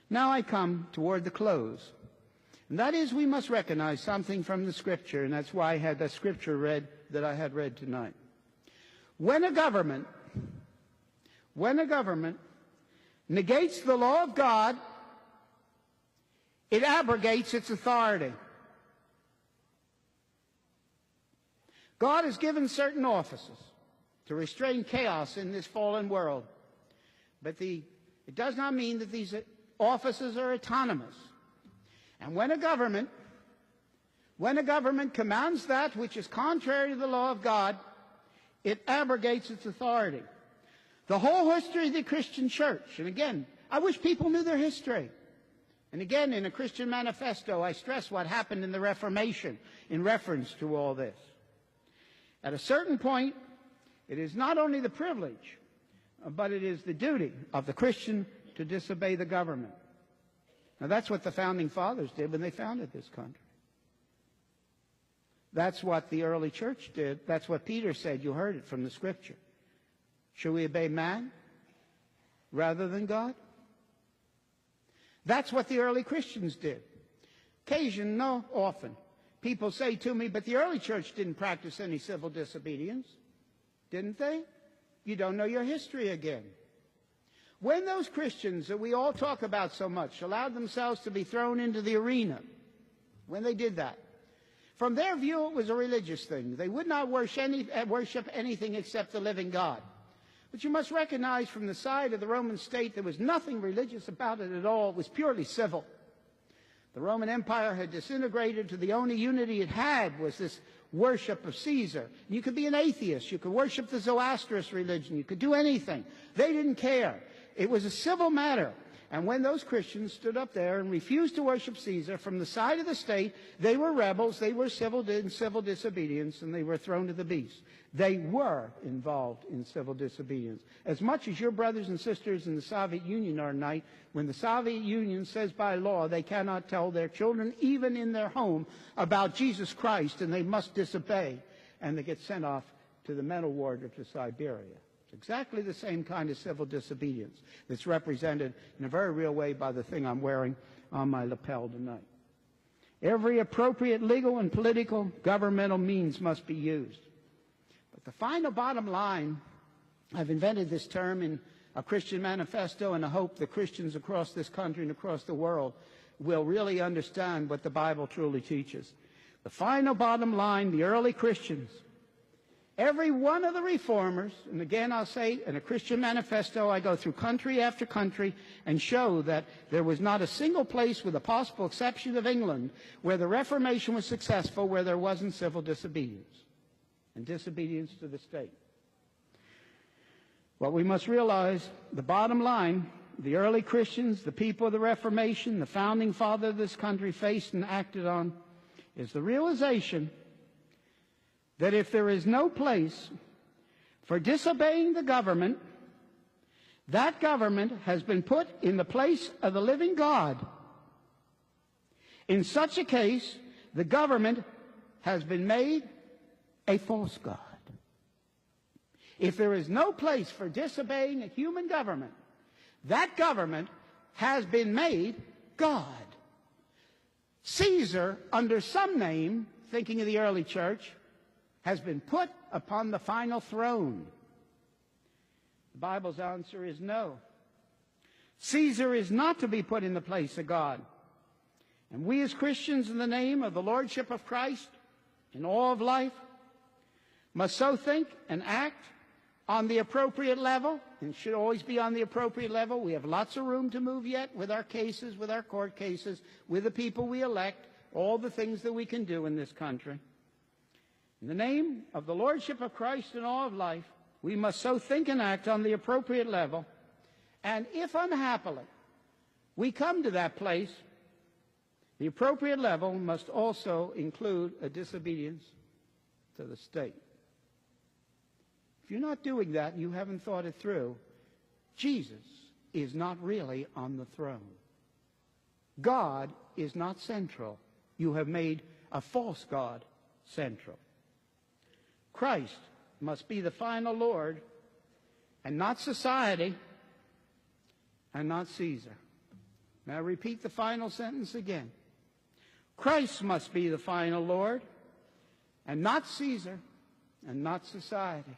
Now I come toward the close. And that is, we must recognize something from the Scripture, and that's why I had that Scripture read that I had read tonight. When a government negates the law of God, it abrogates its authority. God has given certain offices to restrain chaos in this fallen world, but it does not mean that these offices are autonomous. And when a government commands that which is contrary to the law of God, it abrogates its authority. The whole history of the Christian church, and again, I wish people knew their history. And again, in a Christian manifesto, I stress what happened in the Reformation in reference to all this. At a certain point, it is not only the privilege, but it is the duty of the Christian to disobey the government. Now, that's what the Founding Fathers did when they founded this country. That's what the early church did. That's what Peter said. You heard it from the Scripture. Should we obey man rather than God? That's what the early Christians did. Often, people say to me, but the early church didn't practice any civil disobedience. Didn't they? You don't know your history again. When those Christians that we all talk about so much allowed themselves to be thrown into the arena, when they did that, from their view it was a religious thing. They would not worship anything except the living God. But you must recognize from the side of the Roman state there was nothing religious about it at all. It was purely civil. The Roman Empire had disintegrated to the only unity it had was this worship of Caesar. You could be an atheist. You could worship the Zoroastrian religion. You could do anything. They didn't care. It was a civil matter. And when those Christians stood up there and refused to worship Caesar from the side of the state, they were rebels, they were in civil disobedience, and they were thrown to the beast. They were involved in civil disobedience. As much as your brothers and sisters in the Soviet Union are tonight, when the Soviet Union says by law they cannot tell their children, even in their home, about Jesus Christ, and they must disobey, and they get sent off to the mental ward or to Siberia. It's exactly the same kind of civil disobedience that's represented in a very real way by the thing I'm wearing on my lapel tonight. Every appropriate legal and political governmental means must be used. But the final bottom line, I've invented this term in a Christian manifesto, and I hope that Christians across this country and across the world will really understand what the Bible truly teaches. The final bottom line, the early Christians, every one of the reformers, and again I'll say, in a Christian manifesto, I go through country after country and show that there was not a single place, with the possible exception of England, where the Reformation was successful, where there wasn't civil disobedience and disobedience to the state. What we must realize, the bottom line, the early Christians, the people of the Reformation, the founding father of this country faced and acted on, is the realization that if there is no place for disobeying the government, that government has been put in the place of the living God. In such a case, the government has been made a false god. If there is no place for disobeying a human government, that government has been made God. Caesar, under some name, thinking of the early church, has been put upon the final throne. The Bible's answer is no. Caesar is not to be put in the place of God. And we as Christians, in the name of the Lordship of Christ in all of life, must so think and act on the appropriate level, and should always be on the appropriate level. We have lots of room to move yet with our cases, with our court cases, with the people we elect, all the things that we can do in this country. In the name of the Lordship of Christ in all of life, we must so think and act on the appropriate level. And if unhappily we come to that place, the appropriate level must also include a disobedience to the state. If you're not doing that and you haven't thought it through, Jesus is not really on the throne. God is not central. You have made a false God central. Christ must be the final Lord, and not society, and not Caesar. May I repeat the final sentence again? Christ must be the final Lord, and not Caesar, and not society.